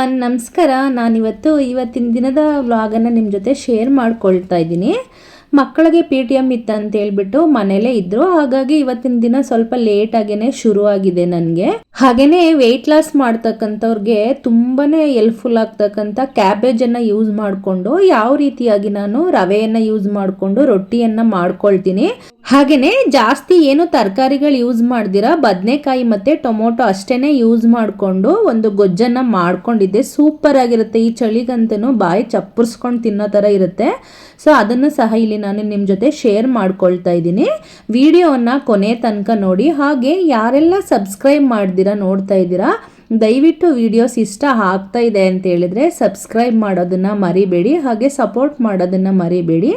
Everyone, ನಮಸ್ಕಾರ. ಇವತ್ತಿನ ದಿನದ ವ್ಲಾಗನ್ನು ನಿಮ್ಮ ಜೊತೆ ಶೇರ್ ಮಾಡ್ಕೊಳ್ತಾ ಇದ್ದೀನಿ. ಮಕ್ಕಳಿಗೆ PTM ಇತ್ತು ಅಂತ ಹೇಳ್ಬಿಟ್ಟು ಮನೇಲೇ ಇದ್ರು. ಹಾಗಾಗಿ ಇವತ್ತಿನ ದಿನ ಸ್ವಲ್ಪ ಲೇಟ್ ಆಗೇನೆ ಶುರು ಆಗಿದೆ ನನಗೆ. ಹಾಗೇನೆ ವೆಯ್ಟ್ ಲಾಸ್ ಮಾಡ್ತಕ್ಕಂಥವ್ರಿಗೆ ತುಂಬಾನೇ ಹೆಲ್ಪ್ಫುಲ್ ಆಗ್ತಕ್ಕಂಥ ಕ್ಯಾಬೇಜನ್ನು ಯೂಸ್ ಮಾಡಿಕೊಂಡು ಯಾವ ರೀತಿಯಾಗಿ ನಾನು ರವೆಯನ್ನು ಯೂಸ್ ಮಾಡಿಕೊಂಡು ರೊಟ್ಟಿಯನ್ನು ಮಾಡ್ಕೊಳ್ತೀನಿ. ಹಾಗೇನೆ ಜಾಸ್ತಿ ಏನು ತರಕಾರಿಗಳು ಯೂಸ್ ಮಾಡ್ದಿರಾ ಬದನೆಕಾಯಿ ಮತ್ತೆ ಟೊಮೊಟೊ ಅಷ್ಟೇನೆ ಯೂಸ್ ಮಾಡಿಕೊಂಡು ಒಂದು ಗೊಜ್ಜನ್ನ ಮಾಡ್ಕೊಂಡಿದ್ದೆ. ಸೂಪರ್ ಆಗಿರುತ್ತೆ. ಈ ಚಳಿಗಂತೂ ಬಾಯಿ ಚಪ್ಪರ್ಸ್ಕೊಂಡು ತಿನ್ನೋ ಥರ ಇರುತ್ತೆ. ಸೊ ಅದನ್ನು ಸಹ ಇಲ್ಲಿ ನಾನು ನಿಮ್ಮ ಜೊತೆ ಶೇರ್ ಮಾಡ್ಕೊಳ್ತಾ ಇದ್ದೀನಿ. ವಿಡಿಯೋವನ್ನು ಕೊನೆ ತನಕ ನೋಡಿ. ಹಾಗೆ ಯಾರೆಲ್ಲ ಸಬ್ಸ್ಕ್ರೈಬ್ ಮಾಡ್ದಿರಾ ನೋಡ್ತಾ ಇದ್ದೀರಾ, ದಯವಿಟ್ಟು ವಿಡಿಯೋಸ್ ಇಷ್ಟ ಆಗ್ತಾ ಇದೆ ಅಂತ ಹೇಳಿದ್ರೆ ಸಬ್ಸ್ಕ್ರೈಬ್ ಮಾಡೋದನ್ನು ಮರಿಬೇಡಿ, ಹಾಗೆ ಸಪೋರ್ಟ್ ಮಾಡೋದನ್ನು ಮರಿಬೇಡಿ.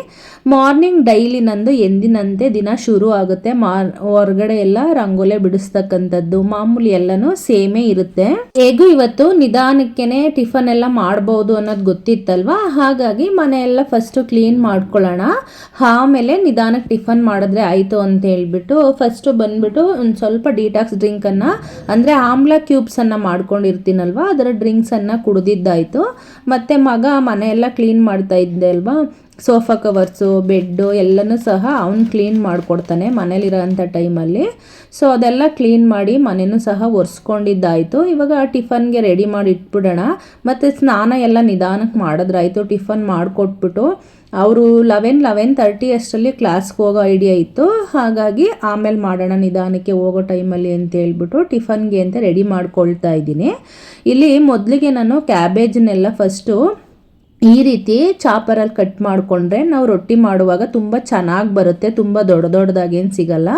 ಮಾರ್ನಿಂಗ್ ಡೈಲಿ ನಂದು ಎಂದಿನಂತೆ ದಿನ ಶುರು ಆಗುತ್ತೆ. ಹೊರಗಡೆ ಎಲ್ಲ ರಂಗೋಲೆ ಬಿಡಿಸ್ತಕ್ಕಂಥದ್ದು ಮಾಮೂಲಿ ಎಲ್ಲನೂ ಸೇಮೇ ಇರುತ್ತೆ. ಹೇಗೂ ಇವತ್ತು ನಿಧಾನಕ್ಕೇನೆ ಟಿಫನ್ ಎಲ್ಲ ಮಾಡ್ಬೋದು ಅನ್ನೋದು ಗೊತ್ತಿತ್ತಲ್ವಾ, ಹಾಗಾಗಿ ಮನೆಯೆಲ್ಲ ಫಸ್ಟು ಕ್ಲೀನ್ ಮಾಡ್ಕೊಳ್ಳೋಣ, ಆಮೇಲೆ ನಿಧಾನಕ್ಕೆ ಟಿಫನ್ ಮಾಡಿದ್ರೆ ಆಯಿತು ಅಂತ ಹೇಳ್ಬಿಟ್ಟು ಫಸ್ಟು ಬಂದ್ಬಿಟ್ಟು ಒಂದು ಸ್ವಲ್ಪ ಡಿಟಾಕ್ಸ್ ಡ್ರಿಂಕನ್ನು ಅಂದರೆ ಆಮ್ಲ ಕ್ಯೂಬ್ಸನ್ನು ಮಾಡ್ಕೊಂಡಿರ್ತೀನಲ್ವ, ಅದರ ಡ್ರಿಂಕ್ಸನ್ನು ಕುಡಿದಿದ್ದಾಯಿತು. ಮತ್ತು ಮಗ ಮನೆಯೆಲ್ಲ ಕ್ಲೀನ್ ಮಾಡ್ತಾ ಇದ್ದೆ ಅಲ್ವಾ, ಸೋಫಾ ಕವರ್ಸು ಬೆಡ್ಡು ಎಲ್ಲನೂ ಸಹ ಅವನು ಕ್ಲೀನ್ ಮಾಡಿಕೊಡ್ತಾನೆ ಮನೇಲಿರೋಂಥ ಟೈಮಲ್ಲಿ. ಸೊ ಅದೆಲ್ಲ ಕ್ಲೀನ್ ಮಾಡಿ ಮನೆಯೂ ಸಹ ಒರೆಸ್ಕೊಂಡಿದ್ದಾಯಿತು. ಇವಾಗ ಟಿಫನ್ಗೆ ರೆಡಿ ಮಾಡಿ ಇಟ್ಬಿಡೋಣ. ಮತ್ತು ಸ್ನಾನ ಎಲ್ಲ ನಿಧಾನಕ್ಕೆ ಮಾಡಿದ್ರಾಯಿತು. ಟಿಫನ್ ಮಾಡಿಕೊಟ್ಬಿಟ್ಟು ಅವರು 11:30 ಅಷ್ಟರಲ್ಲಿ ಕ್ಲಾಸ್ಗೆ ಹೋಗೋ ಐಡಿಯಾ ಇತ್ತು. ಹಾಗಾಗಿ ಆಮೇಲೆ ಮಾಡೋಣ ನಿಧಾನಕ್ಕೆ ಹೋಗೋ ಟೈಮಲ್ಲಿ ಅಂತ ಹೇಳ್ಬಿಟ್ಟು ಟಿಫನ್ಗೆ ಅಂತ ರೆಡಿ ಮಾಡ್ಕೊಳ್ತಾ ಇದ್ದೀನಿ. ಇಲ್ಲಿ ಮೊದಲಿಗೆ ನಾನು ಕ್ಯಾಬೇಜನ್ನೆಲ್ಲ ಫಸ್ಟು ಈ ರೀತಿ ಚಾಪರಲ್ಲಿ ಕಟ್ ಮಾಡಿಕೊಂಡ್ರೆ ನಾವು ರೊಟ್ಟಿ ಮಾಡುವಾಗ ತುಂಬ ಚೆನ್ನಾಗಿ ಬರುತ್ತೆ. ತುಂಬ ದೊಡ್ಡದಾಗೇನು ಸಿಗಲ್ಲ.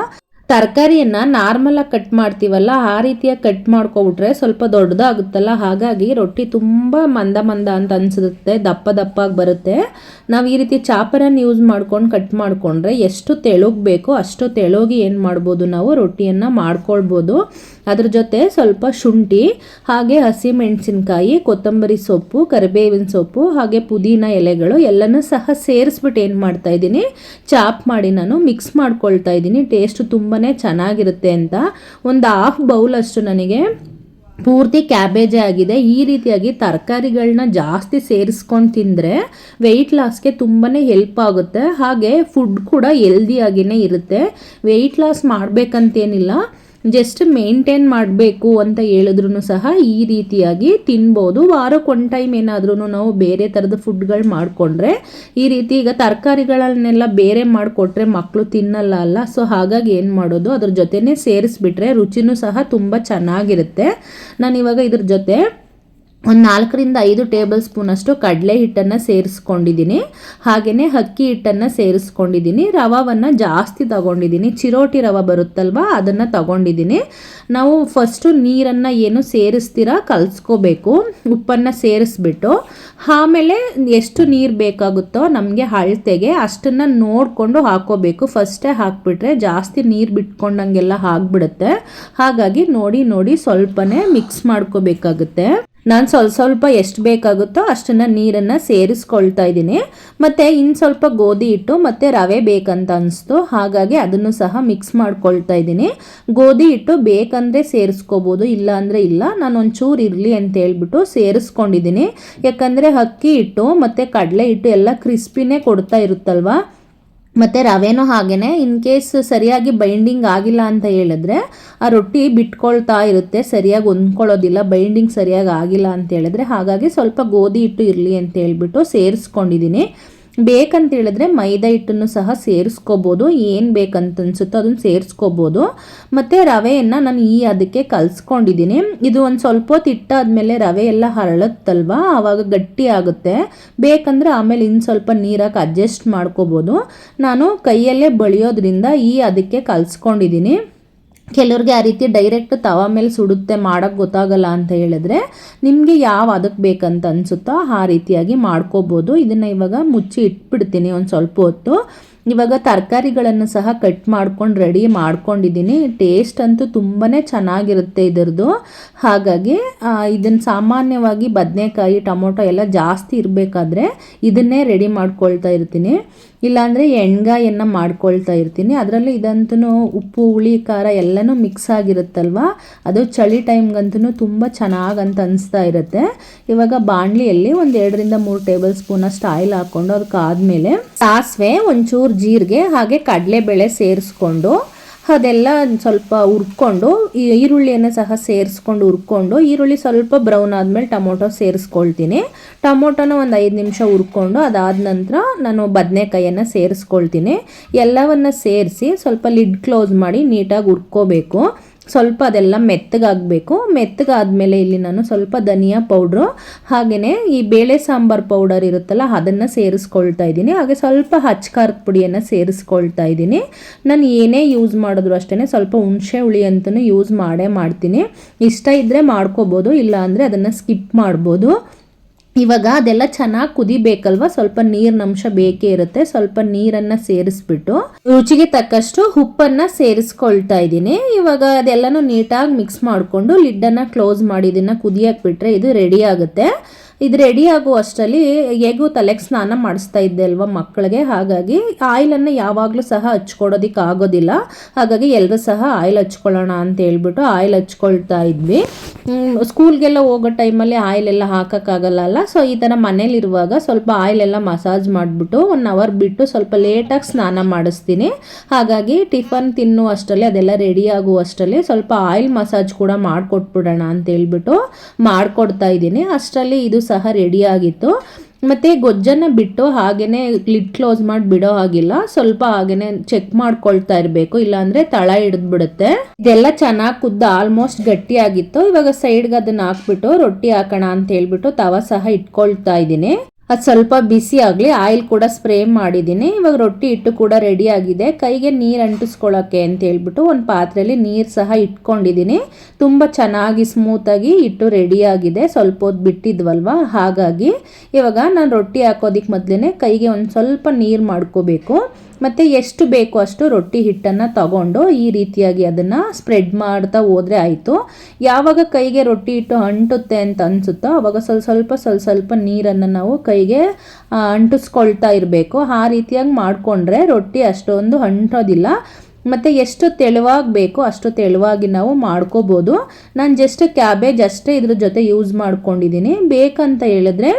ತರಕಾರಿಯನ್ನು ನಾರ್ಮಲಾಗಿ ಕಟ್ ಮಾಡ್ತೀವಲ್ಲ ಆ ರೀತಿಯಾಗಿ ಕಟ್ ಮಾಡ್ಕೊಬಿಟ್ರೆ ಸ್ವಲ್ಪ ದೊಡ್ಡದಾಗುತ್ತಲ್ಲ, ಹಾಗಾಗಿ ರೊಟ್ಟಿ ತುಂಬ ಮಂದ ಅಂತ ಅನಿಸುತ್ತೆ, ದಪ್ಪಾಗಿ ಬರುತ್ತೆ. ನಾವು ಈ ರೀತಿ ಚಾಪರನ್ನು ಯೂಸ್ ಮಾಡ್ಕೊಂಡು ಕಟ್ ಮಾಡಿಕೊಂಡ್ರೆ ಎಷ್ಟು ತೆಳುಗೆ ಬೇಕೋ ಅಷ್ಟು ತೆಳುಗೆ ಏನು ಮಾಡ್ಬೋದು ನಾವು ರೊಟ್ಟಿಯನ್ನು ಮಾಡ್ಕೊಳ್ಬೋದು. ಅದ್ರ ಜೊತೆ ಸ್ವಲ್ಪ ಶುಂಠಿ, ಹಾಗೆ ಹಸಿಮೆಣಸಿನ್ಕಾಯಿ, ಕೊತ್ತಂಬರಿ ಸೊಪ್ಪು, ಕರಿಬೇವಿನ ಸೊಪ್ಪು, ಹಾಗೆ ಪುದೀನ ಎಲೆಗಳು ಎಲ್ಲನೂ ಸಹ ಸೇರಿಸ್ಬಿಟ್ಟು ಏನು ಮಾಡ್ತಾ ಇದ್ದೀನಿ, ಚಾಪ್ ಮಾಡಿ ನಾನು ಮಿಕ್ಸ್ ಮಾಡ್ಕೊಳ್ತಾ ಇದ್ದೀನಿ. ಟೇಸ್ಟ್ ತುಂಬಾ ಚೆನ್ನಾಗಿರುತ್ತೆ ಅಂತ. ಒಂದು 1/2 ಬೌಲ್ ಅಷ್ಟು ನನಗೆ ಪೂರ್ತಿ ಕ್ಯಾಬೇಜೇ ಆಗಿದೆ. ಈ ರೀತಿಯಾಗಿ ತರಕಾರಿಗಳನ್ನ ಜಾಸ್ತಿ ಸೇರಿಸ್ಕೊಂಡು ತಿಂದರೆ ವೆಯ್ಟ್ ಲಾಸ್ಗೆ ತುಂಬಾ ಹೆಲ್ಪ್ ಆಗುತ್ತೆ. ಹಾಗೆ ಫುಡ್ ಕೂಡ ಹೆಲ್ದಿಯಾಗಿಯೇ ಇರುತ್ತೆ. ವೆಯ್ಟ್ ಲಾಸ್ ಮಾಡಬೇಕಂತೇನಿಲ್ಲ, ಜಸ್ಟ್ ಮೇಂಟೈನ್ ಮಾಡಬೇಕು ಅಂತ ಹೇಳಿದ್ರು ಸಹ ಈ ರೀತಿಯಾಗಿ ತಿನ್ಬೋದು. ವಾರಕ್ಕೆ ಒಂದು ಟೈಮ್ ಏನಾದ್ರೂ ನಾವು ಬೇರೆ ಥರದ ಫುಡ್ಗಳು ಮಾಡಿಕೊಂಡ್ರೆ, ಈ ರೀತಿ ಈಗ ತರಕಾರಿಗಳನ್ನೆಲ್ಲ ಬೇರೆ ಮಾಡಿಕೊಟ್ರೆ ಮಕ್ಕಳು ತಿನ್ನಲ್ಲ ಅಲ್ಲ. ಸೊ ಹಾಗಾಗಿ ಏನು ಮಾಡೋದು, ಅದ್ರ ಜೊತೆನೇ ಸೇರಿಸ್ಬಿಟ್ರೆ ರುಚಿನೂ ಸಹ ತುಂಬ ಚೆನ್ನಾಗಿರುತ್ತೆ. ನಾನಿವಾಗ ಇದ್ರ ಜೊತೆ ಒಂದು 4-5 ಟೇಬಲ್ ಸ್ಪೂನ್ ಅಷ್ಟು ಕಡಲೆ ಹಿಟ್ಟನ್ನು ಸೇರಿಸ್ಕೊಂಡಿದ್ದೀನಿ. ಹಾಗೆಯೇ ಅಕ್ಕಿ ಹಿಟ್ಟನ್ನು ಸೇರಿಸ್ಕೊಂಡಿದ್ದೀನಿ. ರವಾವನ್ನು ಜಾಸ್ತಿ ತಗೊಂಡಿದ್ದೀನಿ, ಚಿರೋಟಿ ರವೆ ಬರುತ್ತಲ್ವ ಅದನ್ನು ತಗೊಂಡಿದ್ದೀನಿ. ನಾವು ಫಸ್ಟು ನೀರನ್ನು ಏನು ಸೇರಿಸ್ತೀರಾ ಕಲಿಸ್ಕೋಬೇಕು, ಉಪ್ಪನ್ನು ಸೇರಿಸ್ಬಿಟ್ಟು ಆಮೇಲೆ ಎಷ್ಟು ನೀರು ಬೇಕಾಗುತ್ತೋ ನಮಗೆ ಅಳತೆಗೆ ಅಷ್ಟನ್ನು ನೋಡಿಕೊಂಡು ಹಾಕೋಬೇಕು. ಫಸ್ಟೇ ಹಾಕ್ಬಿಟ್ರೆ ಜಾಸ್ತಿ ನೀರು ಬಿಟ್ಕೊಂಡಂಗೆಲ್ಲ ಆಗಿಬಿಡುತ್ತೆ. ಹಾಗಾಗಿ ನೋಡಿ ಸ್ವಲ್ಪನೇ ಮಿಕ್ಸ್ ಮಾಡ್ಕೋಬೇಕಾಗುತ್ತೆ. ನಾನು ಸ್ವಲ್ಪ ಎಷ್ಟು ಬೇಕಾಗುತ್ತೋ ಅಷ್ಟನ್ನು ನೀರನ್ನು ಸೇರಿಸ್ಕೊಳ್ತಾ ಇದ್ದೀನಿ. ಮತ್ತು ಇನ್ನು ಸ್ವಲ್ಪ ಗೋಧಿ ಹಿಟ್ಟು ಮತ್ತು ರವೆ ಬೇಕಂತ ಅನಿಸ್ತು, ಹಾಗಾಗಿ ಅದನ್ನು ಸಹ ಮಿಕ್ಸ್ ಮಾಡ್ಕೊಳ್ತಾ ಇದ್ದೀನಿ. ಗೋಧಿ ಹಿಟ್ಟು ಬೇಕಂದರೆ ಸೇರಿಸ್ಕೋಬೋದು, ಇಲ್ಲ ಅಂದರೆ ಇಲ್ಲ. ನಾನು ಒಂಚೂರು ಇರಲಿ ಅಂತ ಹೇಳ್ಬಿಟ್ಟು ಸೇರಿಸ್ಕೊಂಡಿದ್ದೀನಿ. ಯಾಕಂದರೆ ಅಕ್ಕಿ ಹಿಟ್ಟು ಮತ್ತು ಕಡಲೆ ಹಿಟ್ಟು ಎಲ್ಲ ಕ್ರಿಸ್ಪಿನೇ ಕೊಡ್ತಾ ಇರುತ್ತಲ್ವ. ಮತ್ತು ರವೆನೂ ಹಾಗೆಯೇ ಇನ್ ಕೇಸ್ ಸರಿಯಾಗಿ ಬೈಂಡಿಂಗ್ ಆಗಿಲ್ಲ ಅಂತ ಹೇಳಿದ್ರೆ ಆ ರೊಟ್ಟಿ ಬಿಟ್ಕೊಳ್ತಾ ಇರುತ್ತೆ, ಸರಿಯಾಗಿ ಹೊಂದ್ಕೊಳ್ಳೋದಿಲ್ಲ, ಬೈಂಡಿಂಗ್ ಸರಿಯಾಗಿ ಆಗಿಲ್ಲ ಅಂತ ಹೇಳಿದ್ರೆ. ಹಾಗಾಗಿ ಸ್ವಲ್ಪ ಗೋಧಿ ಹಿಟ್ಟು ಇರಲಿ ಅಂತ ಹೇಳ್ಬಿಟ್ಟು ಸೇರಿಸ್ಕೊಂಡಿದ್ದೀನಿ. ಬೇಕಂತ ಹೇಳಿದ್ರೆ ಮೈದಾ ಹಿಟ್ಟನ್ನು ಸಹ ಸೇರಿಸ್ಕೋಬೋದು, ಏನು ಬೇಕಂತ ಅನಿಸುತ್ತೋ ಅದನ್ನು ಸೇರಿಸ್ಕೋಬೋದು. ಮತ್ತು ರವೆಯನ್ನು ನಾನು ಅದಕ್ಕೆ ಕಲಿಸ್ಕೊಂಡಿದ್ದೀನಿ. ಇದು ಒಂದು ಸ್ವಲ್ಪ ಹೊತ್ತು ಇಟ್ಟಾದ್ಮೇಲೆ ರವೆ ಎಲ್ಲ ಹರಳುತ್ತಲ್ವ, ಆವಾಗ ಗಟ್ಟಿ ಆಗುತ್ತೆ. ಬೇಕಂದರೆ ಆಮೇಲೆ ಇನ್ನು ಸ್ವಲ್ಪ ನೀರಾಗಿ ಅಡ್ಜಸ್ಟ್ ಮಾಡ್ಕೋಬೋದು. ನಾನು ಕೈಯಲ್ಲೇ ಬಳಿಯೋದ್ರಿಂದ ಅದಕ್ಕೆ ಕಲಿಸ್ಕೊಂಡಿದ್ದೀನಿ. ಕೆಲವ್ರಿಗೆ ಆ ರೀತಿ ಡೈರೆಕ್ಟ್ ತವ ಮೇಲೆ ಸುಡುತ್ತೆ, ಮಾಡೋಕ್ಕೆ ಗೊತ್ತಾಗಲ್ಲ ಅಂತ ಹೇಳಿದ್ರೆ ನಿಮಗೆ ಯಾವ ಅದಕ್ಕೆ ಬೇಕಂತ ಅನಿಸುತ್ತೋ ಆ ರೀತಿಯಾಗಿ ಮಾಡ್ಕೋಬೋದು. ಇದನ್ನು ಇವಾಗ ಮುಚ್ಚಿ ಇಟ್ಬಿಡ್ತೀನಿ ಒಂದು ಸ್ವಲ್ಪ ಹೊತ್ತು. ಇವಾಗ ತರಕಾರಿಗಳನ್ನು ಸಹ ಕಟ್ ಮಾಡ್ಕೊಂಡು ರೆಡಿ ಮಾಡ್ಕೊಂಡಿದ್ದೀನಿ. ಟೇಸ್ಟ್ ಅಂತೂ ತುಂಬಾ ಚೆನ್ನಾಗಿರುತ್ತೆ ಇದರದ್ದು. ಹಾಗಾಗಿ ಇದನ್ನು ಸಾಮಾನ್ಯವಾಗಿ ಬದನೆಕಾಯಿ ಟೊಮೊಟೊ ಎಲ್ಲ ಜಾಸ್ತಿ ಇರಬೇಕಾದ್ರೆ ಇದನ್ನೇ ರೆಡಿ ಮಾಡ್ಕೊಳ್ತಾ ಇರ್ತೀನಿ. ಇಲ್ಲಾಂದರೆ ಎಣ್ಗಾಯನ್ನು ಮಾಡ್ಕೊಳ್ತಾ ಇರ್ತೀನಿ. ಅದರಲ್ಲಿ ಇದಂತೂ ಉಪ್ಪು ಹುಳಿ ಖಾರ ಎಲ್ಲನೂ ಮಿಕ್ಸ್ ಆಗಿರುತ್ತಲ್ವ, ಅದು ಚಳಿ ಟೈಮ್ಗಂತೂ ತುಂಬ ಚೆನ್ನಾಗಂತ ಅನಿಸ್ತಾ ಇರುತ್ತೆ. ಇವಾಗ ಬಾಣಲಿಯಲ್ಲಿ ಒಂದು 2-3 ಟೇಬಲ್ ಸ್ಪೂನಷ್ಟು ಆಯಿಲ್ ಹಾಕ್ಕೊಂಡು ಅದಕ್ಕಾದ್ಮೇಲೆ ಸಾಸಿವೆ, ಒಂಚೂರು ಜೀರಿಗೆ ಹಾಗೆ ಕಡಲೆಬೇಳೆ ಸೇರಿಸ್ಕೊಂಡು ಅದೆಲ್ಲ ಸ್ವಲ್ಪ ಹುರ್ಕೊಂಡು ಈರುಳ್ಳಿಯನ್ನು ಸಹ ಸೇರಿಸ್ಕೊಂಡು ಹುರ್ಕೊಂಡು, ಈರುಳ್ಳಿ ಸ್ವಲ್ಪ ಬ್ರೌನ್ ಆದಮೇಲೆ ಟೊಮೊಟೊ ಸೇರಿಸ್ಕೊಳ್ತೀನಿ. ಟೊಮೊಟೊನ ಒಂದು 5 ನಿಮಿಷ ಹುರ್ಕೊಂಡು ಅದಾದ ನಂತರ ನಾನು ಬದನೆಕಾಯಿಯನ್ನು ಸೇರಿಸ್ಕೊಳ್ತೀನಿ. ಎಲ್ಲವನ್ನು ಸೇರಿಸಿ ಸ್ವಲ್ಪ ಲಿಡ್ ಕ್ಲೋಸ್ ಮಾಡಿ ನೀಟಾಗಿ ಹುರ್ಕೋಬೇಕು. ಸ್ವಲ್ಪ ಅದೆಲ್ಲ ಮೆತ್ತಗಾಗಬೇಕು. ಮೆತ್ತಗಾದ್ಮೇಲೆ ಇಲ್ಲಿ ನಾನು ಸ್ವಲ್ಪ ಧನಿಯಾ ಪೌಡ್ರು ಹಾಗೆಯೇ ಈ ಬೇಳೆ ಸಾಂಬಾರು ಪೌಡರ್ ಇರುತ್ತಲ್ಲ ಅದನ್ನು ಸೇರಿಸ್ಕೊಳ್ತಾ ಇದ್ದೀನಿ. ಹಾಗೆ ಸ್ವಲ್ಪ ಖಾರದ ಪುಡಿಯನ್ನು ಸೇರಿಸ್ಕೊಳ್ತಾ ಇದ್ದೀನಿ. ನಾನು ಏನೇ ಯೂಸ್ ಮಾಡಿದ್ರು ಅಷ್ಟೇ ಸ್ವಲ್ಪ ಹುಣಸೆ ಹುಳಿ ಅಂತಲೂ ಯೂಸ್ ಮಾಡ್ತೀನಿ. ಇಷ್ಟ ಇದ್ದರೆ ಮಾಡ್ಕೋಬೋದು, ಇಲ್ಲ ಅಂದರೆ ಅದನ್ನು ಸ್ಕಿಪ್ ಮಾಡ್ಬೋದು. ಇವಾಗ ಅದೆಲ್ಲ ಚೆನ್ನಾಗಿ ಕುದಿಬೇಕಲ್ವ, ಸ್ವಲ್ಪ ನೀರಿನ ಅಂಶ ಬೇಕೇ ಇರುತ್ತೆ. ಸ್ವಲ್ಪ ನೀರನ್ನು ಸೇರಿಸ್ಬಿಟ್ಟು ರುಚಿಗೆ ತಕ್ಕಷ್ಟು ಉಪ್ಪನ್ನು ಸೇರಿಸ್ಕೊಳ್ತಾ ಇದ್ದೀನಿ. ಇವಾಗ ಅದೆಲ್ಲನೂ ನೀಟಾಗಿ ಮಿಕ್ಸ್ ಮಾಡಿಕೊಂಡು ಲಿಡ್ಡನ್ನು ಕ್ಲೋಸ್ ಮಾಡಿ ಇದನ್ನು ಕುದಿಯಕ್ಕೆ ಬಿಟ್ಟರೆ ಇದು ರೆಡಿ ಆಗುತ್ತೆ. ಇದು ರೆಡಿ ಆಗೋ ಅಷ್ಟರಲ್ಲಿ ಹೇಗೂ ತಲೆಗೆ ಸ್ನಾನ ಮಾಡಿಸ್ತಾ ಇದ್ದೆ ಅಲ್ವಾ ಮಕ್ಕಳಿಗೆ, ಹಾಗಾಗಿ ಆಯಿಲನ್ನು ಯಾವಾಗಲೂ ಸಹ ಹಚ್ಕೊಡೋದಕ್ಕೆ ಆಗೋದಿಲ್ಲ. ಹಾಗಾಗಿ ಎಲ್ಲರೂ ಸಹ ಆಯಿಲ್ ಹಚ್ಕೊಳ್ಳೋಣ ಅಂತ ಹೇಳ್ಬಿಟ್ಟು ಆಯಿಲ್ ಹಚ್ಕೊಳ್ತಾ ಇದ್ವಿ. ಸ್ಕೂಲ್ಗೆಲ್ಲ ಹೋಗೋ ಟೈಮಲ್ಲಿ ಆಯಿಲೆಲ್ಲ ಹಾಕೋಕ್ಕಾಗಲ್ಲ. ಸೊ ಈ ಥರ ಮನೇಲಿರುವಾಗ ಸ್ವಲ್ಪ ಆಯಿಲೆಲ್ಲ ಮಸಾಜ್ ಮಾಡಿಬಿಟ್ಟು 1 ಅವರ್ ಬಿಟ್ಟು ಸ್ವಲ್ಪ ಲೇಟಾಗಿ ಸ್ನಾನ ಮಾಡಿಸ್ತೀನಿ. ಹಾಗಾಗಿ ಟಿಫನ್ ತಿನ್ನುವ ಅಷ್ಟರಲ್ಲಿ ಅದೆಲ್ಲ ರೆಡಿ ಆಗುವ ಅಷ್ಟರಲ್ಲಿ ಸ್ವಲ್ಪ ಆಯಿಲ್ ಮಸಾಜ್ ಕೂಡ ಮಾಡಿಕೊಟ್ಬಿಡೋಣ ಅಂತ ಹೇಳ್ಬಿಟ್ಟು ಮಾಡಿಕೊಡ್ತಾ ಇದ್ದೀನಿ. ಅಷ್ಟರಲ್ಲಿ ಇದು ಸಹ ರೆಡಿ ಆಗಿತ್ತು. ಮತ್ತು ಗೊಜ್ಜನ್ನು ಬಿಟ್ಟು ಹಾಗೆಯೇ ಲಿಡ್ ಕ್ಲೋಸ್ ಮಾಡಿ ಬಿಡೋ ಹಾಗಿಲ್ಲ, ಸ್ವಲ್ಪ ಹಾಗೆಯೇ ಚೆಕ್ ಮಾಡ್ಕೊಳ್ತಾ ಇರಬೇಕು, ಇಲ್ಲಾಂದರೆ ತಳ ಹಿಡಿದ್ಬಿಡುತ್ತೆ. ಇದೆಲ್ಲ ಚೆನ್ನಾಗಿ ಕುದ್ದು ಆಲ್ಮೋಸ್ಟ್ ಗಟ್ಟಿಯಾಗಿತ್ತು. ಇವಾಗ ಸೈಡ್ಗೆ ಅದನ್ನು ಹಾಕ್ಬಿಟ್ಟು ರೊಟ್ಟಿ ಹಾಕೋಣ ಅಂತ ಹೇಳ್ಬಿಟ್ಟು ತವ ಸಹ ಇಟ್ಕೊಳ್ತಾ ಇದ್ದೀನಿ. ಅದು ಸ್ವಲ್ಪ ಬಿಸಿ ಆಗಲಿ, ಆಯಿಲ್ ಕೂಡ ಸ್ಪ್ರೇ ಮಾಡಿದ್ದೀನಿ. ಇವಾಗ ರೊಟ್ಟಿ ಹಿಟ್ಟು ಕೂಡ ರೆಡಿ ಆಗಿದೆ. ಕೈಗೆ ನೀರು ಅಂಟಿಸ್ಕೊಳ್ಳೋಕ್ಕೆ ಅಂತ ಹೇಳ್ಬಿಟ್ಟು ಒಂದು ಪಾತ್ರೆಯಲ್ಲಿ ನೀರು ಸಹ ಇಟ್ಕೊಂಡಿದ್ದೀನಿ. ತುಂಬ ಚೆನ್ನಾಗಿ ಸ್ಮೂತಾಗಿ ಹಿಟ್ಟು ರೆಡಿಯಾಗಿದೆ. ಸ್ವಲ್ಪ ಹೊತ್ತು ಬಿಟ್ಟಿದ್ವಲ್ವ, ಹಾಗಾಗಿ ಇವಾಗ ನಾನು ರೊಟ್ಟಿ ಹಾಕೋದಕ್ಕೆ ಮೊದಲೇ ಕೈಗೆ ಒಂದು ಸ್ವಲ್ಪ ನೀರು ಮಾಡ್ಕೋಬೇಕು. ಮತ್ತು ಎಷ್ಟು ಬೇಕೋ ಅಷ್ಟು ರೊಟ್ಟಿ ಹಿಟ್ಟನ್ನು ತಗೊಂಡು ಈ ರೀತಿಯಾಗಿ ಅದನ್ನು ಸ್ಪ್ರೆಡ್ ಮಾಡ್ತಾ ಹೋದರೆ ಆಯಿತು. ಯಾವಾಗ ಕೈಗೆ ರೊಟ್ಟಿ ಹಿಟ್ಟು ಅಂಟುತ್ತೆ ಅಂತ ಅನಿಸುತ್ತೋ ಆವಾಗ ಸ್ವಲ್ಪ ನೀರನ್ನು ನಾವು ಕೈಗೆ ಅಂಟಿಸ್ಕೊಳ್ತಾ ಇರಬೇಕು. ಆ ರೀತಿಯಾಗಿ ಮಾಡಿಕೊಂಡ್ರೆ ರೊಟ್ಟಿ ಅಷ್ಟೊಂದು ಅಂಟೋದಿಲ್ಲ. ಮತ್ತು ಎಷ್ಟು ತೆಳುವಾಗಿ ಬೇಕೋ ಅಷ್ಟು ತೆಳುವಾಗಿ ನಾವು ಮಾಡ್ಕೋಬೋದು. ನಾನು ಜಸ್ಟ್ ಕ್ಯಾಬೇಜ್ ಅಷ್ಟೇ ಇದ್ರ ಜೊತೆ ಯೂಸ್ ಮಾಡ್ಕೊಂಡಿದ್ದೀನಿ. ಬೇಕಂತ ಹೇಳಿದ್ರೆ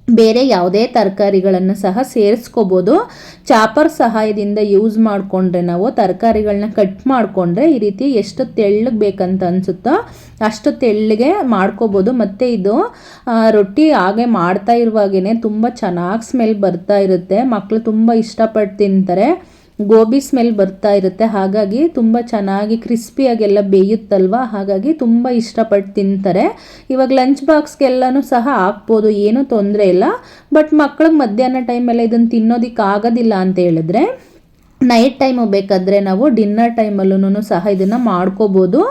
ಬೇರೆ ಯಾವುದೇ ತರಕಾರಿಗಳನ್ನು ಸಹ ಸೇರಿಸ್ಕೋಬೋದು. ಚಾಪರ್ ಸಹಾಯದಿಂದ ಯೂಸ್ ಮಾಡಿಕೊಂಡ್ರೆ ನಾವು ತರಕಾರಿಗಳನ್ನ ಕಟ್ ಮಾಡಿಕೊಂಡ್ರೆ ಈ ರೀತಿ ಎಷ್ಟು ತೆಳ್ಳಗೆ ಬೇಕಂತ ಅನಿಸುತ್ತೋ ಅಷ್ಟು ತೆಳ್ಳಗೆ ಮಾಡ್ಕೋಬೋದು. ಮತ್ತು ಇದು ರೊಟ್ಟಿ ಹಾಗೆ ಮಾಡ್ತಾ ಇರುವಾಗೇ ತುಂಬ ಚೆನ್ನಾಗಿ ಸ್ಮೆಲ್ ಬರ್ತಾ ಇರುತ್ತೆ. ಮಕ್ಕಳು ತುಂಬ ಇಷ್ಟಪಟ್ಟು ತಿಂತಾರೆ. ಗೋಬಿ ಸ್ಮೆಲ್ ಬರ್ತಾ ಇರುತ್ತೆ. ಹಾಗಾಗಿ ತುಂಬ ಚೆನ್ನಾಗಿ ಕ್ರಿಸ್ಪಿಯಾಗೆಲ್ಲ ಬೇಯುತ್ತಲ್ವ, ಹಾಗಾಗಿ ತುಂಬ ಇಷ್ಟಪಟ್ಟು ತಿಂತಾರೆ. ಇವಾಗ ಲಂಚ್ ಬಾಕ್ಸ್ಗೆಲ್ಲನೂ ಸಹ ಹಾಕ್ಬೋದು, ಏನೂ ತೊಂದರೆ ಇಲ್ಲ. ಬಟ್ ಮಕ್ಳಿಗೆ ಮಧ್ಯಾಹ್ನ ಟೈಮಲ್ಲಿ ಇದನ್ನು ತಿನ್ನೋದಕ್ಕೆ ಆಗೋದಿಲ್ಲ ಅಂತ ಹೇಳಿದ್ರೆ ನೈಟ್ ಟೈಮು ಬೇಕಾದರೆ ನಾವು ಡಿನ್ನರ್ ಟೈಮಲ್ಲೂ ಸಹ ಇದನ್ನು ಮಾಡ್ಕೋಬೋದು.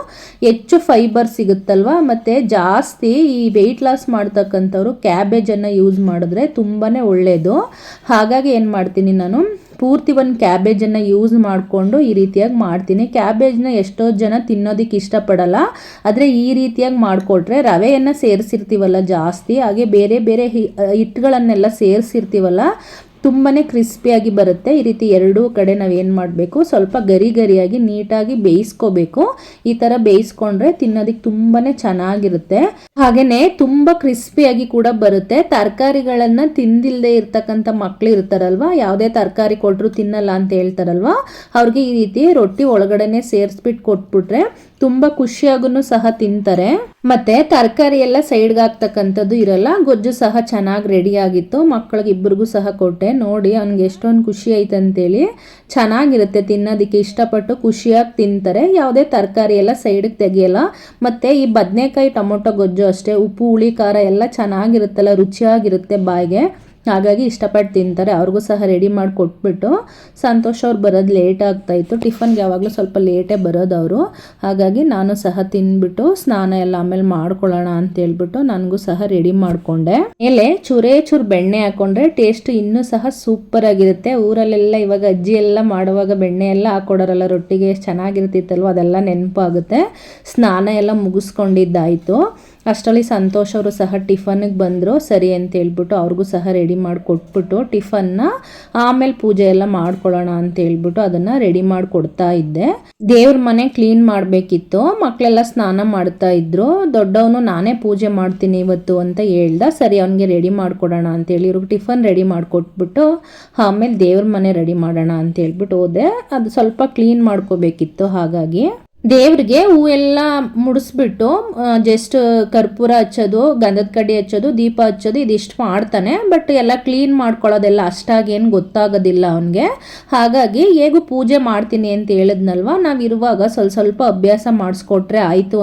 ಹೆಚ್ಚು ಫೈಬರ್ ಸಿಗುತ್ತಲ್ವ. ಮತ್ತು ಜಾಸ್ತಿ ಈ ವೆಯ್ಟ್ ಲಾಸ್ ಮಾಡ್ತಕ್ಕಂಥವ್ರು ಕ್ಯಾಬೇಜನ್ನು ಯೂಸ್ ಮಾಡಿದ್ರೆ ತುಂಬಾ ಒಳ್ಳೆಯದು. ಹಾಗಾಗಿ ಏನು ಮಾಡ್ತೀನಿ, ನಾನು ಪೂರ್ತಿ ಒಂದು ಕ್ಯಾಬೇಜನ್ನು ಯೂಸ್ ಮಾಡಿಕೊಂಡು ಈ ರೀತಿಯಾಗಿ ಮಾಡ್ತೀನಿ. ಕ್ಯಾಬೇಜ್ನ ಎಷ್ಟೋ ಜನ ತಿನ್ನೋದಕ್ಕೆ ಇಷ್ಟಪಡಲ್ಲ, ಆದರೆ ಈ ರೀತಿಯಾಗಿ ಮಾಡಿಕೊಟ್ರೆ ರವೆಯನ್ನು ಸೇರಿಸಿರ್ತೀವಲ್ಲ ಜಾಸ್ತಿ, ಹಾಗೆ ಬೇರೆ ಬೇರೆ ಹಿಟ್ಟುಗಳನ್ನೆಲ್ಲ ಸೇರಿಸಿರ್ತೀವಲ್ಲ ತುಂಬಾ ಕ್ರಿಸ್ಪಿಯಾಗಿ ಬರುತ್ತೆ. ಈ ರೀತಿ ಎರಡೂ ಕಡೆ ನಾವೇನು ಮಾಡಬೇಕು, ಸ್ವಲ್ಪ ಗರಿಯಾಗಿ ನೀಟಾಗಿ ಬೇಯಿಸ್ಕೋಬೇಕು. ಈ ಥರ ಬೇಯಿಸ್ಕೊಂಡ್ರೆ ತಿನ್ನೋದಕ್ಕೆ ತುಂಬಾ ಚೆನ್ನಾಗಿರುತ್ತೆ. ಹಾಗೆಯೇ ತುಂಬ ಕ್ರಿಸ್ಪಿಯಾಗಿ ಕೂಡ ಬರುತ್ತೆ. ತರಕಾರಿಗಳನ್ನು ತಿಂದಿಲ್ಲದೆ ಇರ್ತಕ್ಕಂಥ ಮಕ್ಕಳು ಇರ್ತಾರಲ್ವ, ಯಾವುದೇ ತರಕಾರಿ ಕೊಟ್ಟರು ತಿನ್ನಲ್ಲ ಅಂತ ಹೇಳ್ತಾರಲ್ವ, ಅವ್ರಿಗೆ ಈ ರೀತಿ ರೊಟ್ಟಿ ಒಳಗಡೆನೆ ಸೇರಿಸ್ಬಿಟ್ಟು ಕೊಟ್ಬಿಟ್ರೆ ತುಂಬ ಖುಷಿಯಾಗೂ ಸಹ ತಿಂತಾರೆ. ಮತ್ತು ತರಕಾರಿ ಎಲ್ಲ ಸೈಡ್ಗೆ ಹಾಕ್ತಕ್ಕಂಥದ್ದು ಇರಲ್ಲ. ಗೊಜ್ಜು ಸಹ ಚೆನ್ನಾಗಿ ರೆಡಿಯಾಗಿತ್ತು. ಮಕ್ಕಳಿಗೆ ಇಬ್ಬರಿಗೂ ಸಹ ಕೊಟ್ಟೆ. ನೋಡಿ ಅವ್ನಿಗೆ ಎಷ್ಟೊಂದು ಖುಷಿ ಆಯ್ತು ಅಂತೇಳಿ. ಚೆನ್ನಾಗಿರುತ್ತೆ ತಿನ್ನೋದಕ್ಕೆ, ಇಷ್ಟಪಟ್ಟು ಖುಷಿಯಾಗಿ ತಿಂತಾರೆ. ಯಾವುದೇ ತರಕಾರಿ ಎಲ್ಲ ಸೈಡಿಗೆ ತೆಗಿಯಲ್ಲ. ಮತ್ತು ಈ ಬದನೆಕಾಯಿ ಟೊಮೊಟೊ ಗೊಜ್ಜು ಅಷ್ಟೇ, ಉಪ್ಪು ಹುಳಿ ಖಾರ ಎಲ್ಲ ಚೆನ್ನಾಗಿರುತ್ತಲ್ಲ, ರುಚಿಯಾಗಿರುತ್ತೆ ಬಾಯಿಗೆ. ಹಾಗಾಗಿ ಇಷ್ಟಪಟ್ಟು ತಿಂತಾರೆ. ಅವ್ರಿಗೂ ಸಹ ರೆಡಿ ಮಾಡಿ ಕೊಟ್ಬಿಟ್ಟು ಸಂತೋಷ್ ಅವ್ರು ಬರೋದು ಲೇಟ್ ಆಗ್ತಾಯಿತ್ತು. ಟಿಫನ್ಗೆ ಯಾವಾಗಲೂ ಸ್ವಲ್ಪ ಲೇಟೇ ಬರೋದು ಅವರು. ಹಾಗಾಗಿ ನಾನು ಸಹ ತಿಂದ್ಬಿಟ್ಟು ಸ್ನಾನ ಎಲ್ಲ ಆಮೇಲೆ ಮಾಡ್ಕೊಳ್ಳೋಣ ಅಂತ ಹೇಳ್ಬಿಟ್ಟು ನನಗೂ ಸಹ ರೆಡಿ ಮಾಡಿಕೊಂಡೆ. ಮೇಲೆ ಚೂರು ಬೆಣ್ಣೆ ಹಾಕೊಂಡ್ರೆ ಟೇಸ್ಟ್ ಇನ್ನೂ ಸಹ ಸೂಪರ್ ಆಗಿರುತ್ತೆ. ಊರಲ್ಲೆಲ್ಲ ಇವಾಗ ಅಜ್ಜಿ ಎಲ್ಲ ಮಾಡುವಾಗ ಬೆಣ್ಣೆ ಎಲ್ಲ ಹಾಕೊಡೋರಲ್ಲ ರೊಟ್ಟಿಗೆ, ಎಷ್ಟು ಚೆನ್ನಾಗಿರ್ತಿತ್ತಲ್ವ, ಅದೆಲ್ಲ ನೆನಪಾಗುತ್ತೆ. ಸ್ನಾನ ಎಲ್ಲ ಮುಗಿಸ್ಕೊಂಡಿದ್ದಾಯಿತು. ಅಷ್ಟರಲ್ಲಿ ಸಂತೋಷ್ ಅವರು ಸಹ ಟಿಫನ್ಗೆ ಬಂದರು. ಸರಿ ಅಂತ ಹೇಳ್ಬಿಟ್ಟು ಅವ್ರಿಗೂ ಸಹ ರೆಡಿ ಮಾಡಿ ಕೊಟ್ಬಿಟ್ಟು ಟಿಫನ್ನ ಆಮೇಲೆ ಪೂಜೆ ಎಲ್ಲ ಮಾಡ್ಕೊಳ್ಳೋಣ ಅಂತ ಹೇಳ್ಬಿಟ್ಟು ಅದನ್ನು ರೆಡಿ ಮಾಡಿ ಕೊಡ್ತಾ ಇದ್ದೆ. ದೇವ್ರ ಮನೆ ಕ್ಲೀನ್ ಮಾಡಬೇಕಿತ್ತು. ಮಕ್ಕಳೆಲ್ಲ ಸ್ನಾನ ಮಾಡ್ತಾ ಇದ್ರು. ದೊಡ್ಡವನು ನಾನೇ ಪೂಜೆ ಮಾಡ್ತೀನಿ ಇವತ್ತು ಅಂತ ಹೇಳ್ದ. ಸರಿ ಅವನಿಗೆ ರೆಡಿ ಮಾಡಿಕೊಡೋಣ ಅಂತೇಳಿ ಇವ್ರಿಗೆ ಟಿಫನ್ ರೆಡಿ ಮಾಡಿಕೊಟ್ಬಿಟ್ಟು ಆಮೇಲೆ ದೇವ್ರ ಮನೆ ರೆಡಿ ಮಾಡೋಣ ಅಂತ ಹೇಳ್ಬಿಟ್ಟು ಹೋದೆ. ಅದು ಸ್ವಲ್ಪ ಕ್ಲೀನ್ ಮಾಡ್ಕೋಬೇಕಿತ್ತು. ಹಾಗಾಗಿ ದೇವ್ರಿಗೆ ಹೂವೆಲ್ಲ ಮುಡಿಸ್ಬಿಟ್ಟು ಜಸ್ಟ್ ಕರ್ಪೂರ ಹಚ್ಚೋದು, ಗಂಧದ ಕಡ್ಡಿ ಹಚ್ಚೋದು, ದೀಪ ಹಚ್ಚೋದು ಇದಿಷ್ಟು ಮಾಡ್ತಾನೆ. ಬಟ್ ಎಲ್ಲ ಕ್ಲೀನ್ ಮಾಡ್ಕೊಳ್ಳೋದೆಲ್ಲ ಅಷ್ಟಾಗಿ ಏನು ಗೊತ್ತಾಗೋದಿಲ್ಲ ಅವನಿಗೆ. ಹಾಗಾಗಿ ಹೇಗೂ ಪೂಜೆ ಮಾಡ್ತೀನಿ ಅಂತ ಹೇಳಿದ್ನಲ್ವ, ನಾವು ಇರುವಾಗ ಸ್ವಲ್ಪ ಅಭ್ಯಾಸ ಮಾಡಿಸ್ಕೊಟ್ರೆ ಆಯಿತು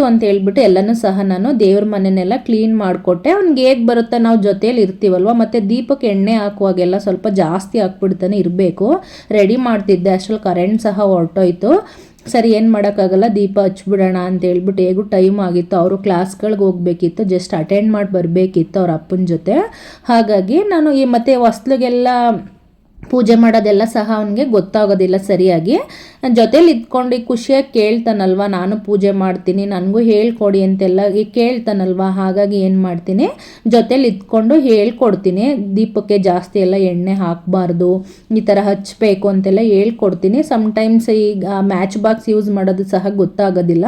ಅಂತ ಹೇಳ್ಬಿಟ್ಟು ಎಲ್ಲನೂ ಸಹ ನಾನು ದೇವ್ರ ಮನೆಯನ್ನೆಲ್ಲ ಕ್ಲೀನ್ ಮಾಡಿಕೊಟ್ಟೆ. ಅವ್ನಿಗೆ ಹೇಗೆ ಬರುತ್ತೆ, ನಾವು ಜೊತೇಲಿ ಇರ್ತೀವಲ್ವ, ಮತ್ತು ದೀಪಕ್ಕೆ ಎಣ್ಣೆ ಹಾಕುವಾಗೆಲ್ಲ ಸ್ವಲ್ಪ ಜಾಸ್ತಿ ಹಾಕ್ಬಿಡ್ತಾನೆ ಇರಬೇಕು. ರೆಡಿ ಮಾಡ್ತಿದ್ದೆ ಅಷ್ಟರಲ್ಲಿ ಕರೆಂಟ್ ಸಹ ಹೊರಟೋಯ್ತು. ಸರಿ ಏನು ಮಾಡೋಕ್ಕಾಗಲ್ಲ, ದೀಪ ಹಚ್ಬಿಡೋಣ ಅಂತ ಹೇಳ್ಬಿಟ್ಟು ಹೇಗೂ ಟೈಮ್ ಆಗಿತ್ತು. ಅವರು ಕ್ಲಾಸ್ಗಳಿಗೆ ಹೋಗಬೇಕಿತ್ತು, ಜಸ್ಟ್ ಅಟೆಂಡ್ ಮಾಡಿ ಬರಬೇಕಿತ್ತು ಅವ್ರ ಅಪ್ಪನ ಜೊತೆ. ಹಾಗಾಗಿ ನಾನು ಮತ್ತು ಹೊಸ್ಲಿಗೆಲ್ಲ ಪೂಜೆ ಮಾಡೋದೆಲ್ಲ ಸಹ ಅವನಿಗೆ ಗೊತ್ತಾಗೋದಿಲ್ಲ ಸರಿಯಾಗಿ. ಜೊತೇಲಿ ಇದ್ಕೊಂಡು ಖುಷಿಯಾಗಿ ಕೇಳ್ತಾನಲ್ವ, ನಾನು ಪೂಜೆ ಮಾಡ್ತೀನಿ ನನಗೂ ಹೇಳ್ಕೊಡಿ ಅಂತೆಲ್ಲ ಕೇಳ್ತಾನಲ್ವ. ಹಾಗಾಗಿ ಏನು ಮಾಡ್ತೀನಿ, ಜೊತೇಲಿ ಇದ್ಕೊಂಡು ಹೇಳ್ಕೊಡ್ತೀನಿ. ದೀಪಕ್ಕೆ ಜಾಸ್ತಿ ಎಲ್ಲ ಎಣ್ಣೆ ಹಾಕಬಾರ್ದು, ಈ ಥರ ಹಚ್ಚಬೇಕು ಅಂತೆಲ್ಲ ಹೇಳ್ಕೊಡ್ತೀನಿ. ಸಮ್ಟೈಮ್ಸ್ ಈಗ ಮ್ಯಾಚ್ ಬಾಕ್ಸ್ ಯೂಸ್ ಮಾಡೋದು ಸಹ ಗೊತ್ತಾಗೋದಿಲ್ಲ,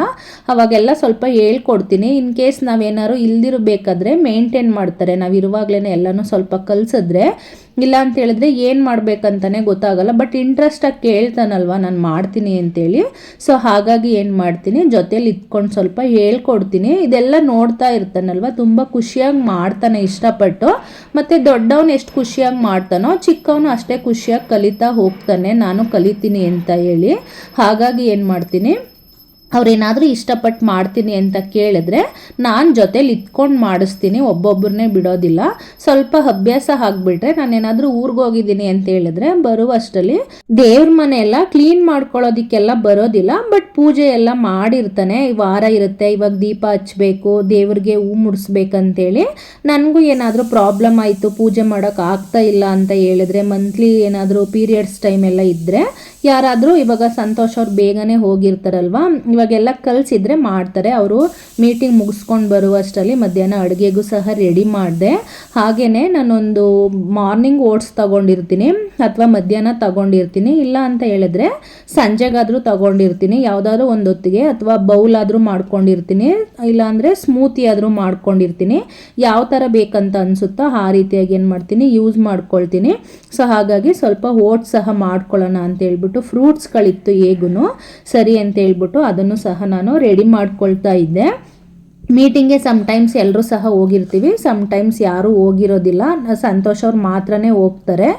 ಅವಾಗೆಲ್ಲ ಸ್ವಲ್ಪ ಹೇಳ್ಕೊಡ್ತೀನಿ. ಇನ್ ಕೇಸ್ ನಾವೇನಾದ್ರು ಇಲ್ದಿರಬೇಕಾದ್ರೆ ಮೇಂಟೈನ್ ಮಾಡ್ತಾರೆ, ನಾವು ಇರುವಾಗಲೇ ಎಲ್ಲನೂ ಸ್ವಲ್ಪ ಕಲಿಸಿದ್ರೆ. ಇಲ್ಲ ಅಂತ ಹೇಳಿದ್ರೆ ಏನು ಮಾಡಬೇಕಂತಾನೆ ಗೊತ್ತಾಗಲ್ಲ. ಬಟ್ ಇಂಟ್ರೆಸ್ಟಾಗಿ ಕೇಳ್ತಾನಲ್ವ ನಾನು ಮಾಡ್ತೀನಿ ಅಂತೇಳಿ. ಸೊ ಹಾಗಾಗಿ ಏನು ಮಾಡ್ತೀನಿ, ಜೊತೇಲಿ ಇದ್ಕೊಂಡು ಸ್ವಲ್ಪ ಹೇಳ್ಕೊಡ್ತೀನಿ. ಇದೆಲ್ಲ ನೋಡ್ತಾ ಇರ್ತಾನಲ್ವ, ತುಂಬ ಖುಷಿಯಾಗಿ ಮಾಡ್ತಾನೆ ಇಷ್ಟಪಟ್ಟು. ಮತ್ತು ದೊಡ್ಡವನು ಎಷ್ಟು ಖುಷಿಯಾಗಿ ಮಾಡ್ತಾನೋ ಚಿಕ್ಕವನು ಅಷ್ಟೇ ಖುಷಿಯಾಗಿ ಕಲಿತಾ ಹೋಗ್ತಾನೆ, ನಾನು ಕಲಿತೀನಿ ಅಂತ ಹೇಳಿ. ಹಾಗಾಗಿ ಏನು ಮಾಡ್ತೀನಿ, ಅವ್ರೇನಾದರೂ ಇಷ್ಟಪಟ್ಟು ಮಾಡ್ತೀನಿ ಅಂತ ಕೇಳಿದ್ರೆ ನಾನು ಜೊತೇಲಿ ಇದ್ಕೊಂಡು ಮಾಡಿಸ್ತೀನಿ, ಒಬ್ಬೊಬ್ಬರನ್ನೇ ಬಿಡೋದಿಲ್ಲ. ಸ್ವಲ್ಪ ಅಭ್ಯಾಸ ಆಗಿಬಿಟ್ರೆ ನಾನೇನಾದರೂ ಊರಿಗೆ ಹೋಗಿದ್ದೀನಿ ಅಂತ ಹೇಳಿದ್ರೆ ಬರುವಷ್ಟರಲ್ಲಿ ದೇವ್ರ ಮನೆ ಎಲ್ಲ ಕ್ಲೀನ್ ಮಾಡ್ಕೊಳ್ಳೋದಕ್ಕೆಲ್ಲ ಬರೋದಿಲ್ಲ. ಬಟ್ ಪೂಜೆ ಎಲ್ಲ ಮಾಡಿರ್ತಾನೆ. ವಾರ ಇರುತ್ತೆ, ಇವಾಗ ದೀಪ ಹಚ್ಚಬೇಕು, ದೇವ್ರಿಗೆ ಹೂ ಮುಡಿಸ್ಬೇಕಂತೇಳಿ. ನನಗೂ ಏನಾದರೂ ಪ್ರಾಬ್ಲಮ್ ಆಯಿತು, ಪೂಜೆ ಮಾಡೋಕೆ ಆಗ್ತಾ ಇಲ್ಲ ಅಂತ ಹೇಳಿದ್ರೆ, ಮಂತ್ಲಿ ಏನಾದರೂ ಪೀರಿಯಡ್ಸ್ ಟೈಮ್ ಎಲ್ಲ ಇದ್ದರೆ, ಯಾರಾದರೂ ಇವಾಗ ಸಂತೋಷ್ ಅವ್ರು ಬೇಗನೆ ಹೋಗಿರ್ತಾರಲ್ವ, ಇವಾಗೆಲ್ಲ ಕಲಿಸಿದ್ರೆ ಮಾಡ್ತಾರೆ. ಅವರು ಮೀಟಿಂಗ್ ಮುಗಿಸ್ಕೊಂಡು ಬರುವಷ್ಟರಲ್ಲಿ ಮಧ್ಯಾಹ್ನ ಅಡುಗೆಗೂ ಸಹ ರೆಡಿ ಮಾಡಿದೆ. ಹಾಗೆಯೇ ನಾನೊಂದು ಮಾರ್ನಿಂಗ್ ಓಟ್ಸ್ ತೊಗೊಂಡಿರ್ತೀನಿ ಅಥವಾ ಮಧ್ಯಾಹ್ನ ತೊಗೊಂಡಿರ್ತೀನಿ. ಇಲ್ಲ ಅಂತ ಹೇಳಿದ್ರೆ ಸಂಜೆಗಾದರೂ ತೊಗೊಂಡಿರ್ತೀನಿ, ಯಾವುದಾದ್ರೂ ಒಂದು ಹೊತ್ತಿಗೆ. ಅಥವಾ ಬೌಲ್ ಆದರೂ ಮಾಡ್ಕೊಂಡಿರ್ತೀನಿ, ಇಲ್ಲಾಂದರೆ ಸ್ಮೂತಿ ಆದರೂ ಮಾಡ್ಕೊಂಡಿರ್ತೀನಿ. ಯಾವ ಥರ ಬೇಕಂತ ಅನಿಸುತ್ತೋ ಆ ರೀತಿಯಾಗಿ ಏನು ಮಾಡ್ತೀನಿ, ಯೂಸ್ ಮಾಡ್ಕೊಳ್ತೀನಿ. ಸೊ ಹಾಗಾಗಿ ಸ್ವಲ್ಪ ಓಟ್ಸ್ ಸಹ ಮಾಡ್ಕೊಳ್ಳೋಣ ಅಂತ ಹೇಳ್ಬಿಟ್ಟು, ಫ್ರೂಟ್ಸ್ಗಳಿತ್ತು ಹೇಗೂ ಸರಿ ಅಂತ ಹೇಳ್ಬಿಟ್ಟು ಅದನ್ನು ಸಹ ನಾನು ರೆಡಿ ಮಾಡ್ಕೊಳ್ತಾ ಇದ್ದೆ. ಮೀಟಿಂಗ್ಗೆ ಸಮ್ಟೈಮ್ಸ್ ಎಲ್ಲರೂ ಸಹ ಹೋಗಿರ್ತೀವಿ, ಸಮ್ಟೈಮ್ಸ್ ಯಾರೂ ಹೋಗಿರೋದಿಲ್ಲ. ಸಂತೋಷ್ ಅವ್ರು ಮಾತ್ರನೇ ಹೋಗ್ತಾರೆ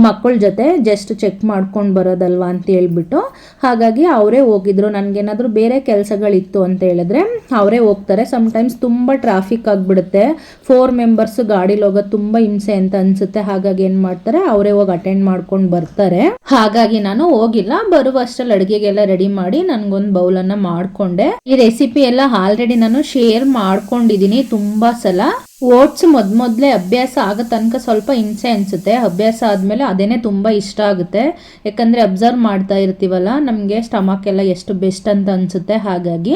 ಮಕ್ಕಳ ಜೊತೆ, ಜಸ್ಟ್ ಚೆಕ್ ಮಾಡ್ಕೊಂಡು ಬರೋದಲ್ವ ಅಂತ ಹೇಳ್ಬಿಟ್ಟು. ಹಾಗಾಗಿ ಅವರೇ ಹೋಗಿದ್ರು. ನನಗೇನಾದರೂ ಬೇರೆ ಕೆಲಸಗಳಿತ್ತು ಅಂತ ಹೇಳಿದ್ರೆ ಅವರೇ ಹೋಗ್ತಾರೆ. ಸಮ್ಟೈಮ್ಸ್ ತುಂಬ ಟ್ರಾಫಿಕ್ ಆಗಿಬಿಡುತ್ತೆ, 4 ಮೆಂಬರ್ಸು ಗಾಡೀಲಿ ಹೋಗೋದು ತುಂಬ ಹಿಂಸೆ ಅಂತ ಅನಿಸುತ್ತೆ. ಹಾಗಾಗಿ ಏನು ಮಾಡ್ತಾರೆ, ಅವರೇ ಹೋಗಿ ಅಟೆಂಡ್ ಮಾಡ್ಕೊಂಡು ಬರ್ತಾರೆ. ಹಾಗಾಗಿ ನಾನು ಹೋಗಿಲ್ಲ. ಬರುವಷ್ಟರಲ್ಲಿ ಅಡುಗೆಗೆಲ್ಲ ರೆಡಿ ಮಾಡಿ ನನಗೊಂದು ಬೌಲನ್ನು ಮಾಡಿಕೊಂಡೆ. ಈ ರೆಸಿಪಿ ಎಲ್ಲ ಆಲ್ರೆಡಿ ನಾನು ಶೇರ್ ಮಾಡ್ಕೊಂಡಿದ್ದೀನಿ ತುಂಬ ಸಲ. ಓಟ್ಸ್ ಮೊದಲೇ ಅಭ್ಯಾಸ ಆಗೋ ತನಕ ಸ್ವಲ್ಪ ಹಿಂಸೆ ಅನಿಸುತ್ತೆ, ಅಭ್ಯಾಸ ಆದಮೇಲೆ ಅದೇನೇ ತುಂಬ ಇಷ್ಟ ಆಗುತ್ತೆ. ಯಾಕಂದರೆ ಅಬ್ಸರ್ವ್ ಮಾಡ್ತಾ ಇರ್ತೀವಲ್ಲ, ನಮಗೆ ಸ್ಟಮಕ್ ಎಲ್ಲ ಎಷ್ಟು ಬೆಸ್ಟ್ ಅಂತ ಅನಿಸುತ್ತೆ. ಹಾಗಾಗಿ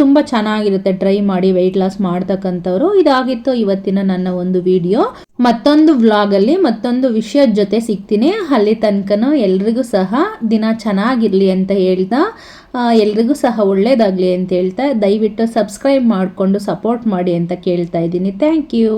ತುಂಬ ಚೆನ್ನಾಗಿರುತ್ತೆ. ಟ್ರೈ ಮಾಡಿ ವೆಯ್ಟ್ ಲಾಸ್ ಮಾಡ್ತಕ್ಕಂಥವ್ರು. ಇದಾಗಿತ್ತು ಇವತ್ತಿನ ನನ್ನ ಒಂದು ವಿಡಿಯೋ. ಮತ್ತೊಂದು ವ್ಲಾಗಲ್ಲಿ ಮತ್ತೊಂದು ವಿಷಯದ ಜೊತೆ ಸಿಗ್ತೀನಿ. ಅಲ್ಲಿ ತನಕನೂ ಎಲ್ರಿಗೂ ಸಹ ದಿನ ಚೆನ್ನಾಗಿರಲಿ ಅಂತ ಹೇಳ್ತಾ, ಎಲ್ರಿಗೂ ಸಹ ಒಳ್ಳೆಯದಾಗಲಿ ಅಂತ ಹೇಳ್ತಾ, ದಯವಿಟ್ಟು ಸಬ್ಸ್ಕ್ರೈಬ್ ಮಾಡಿಕೊಂಡು ಸಪೋರ್ಟ್ ಮಾಡಿ ಅಂತ ಕೇಳ್ತಾ ಇದ್ದೀನಿ. Thank you.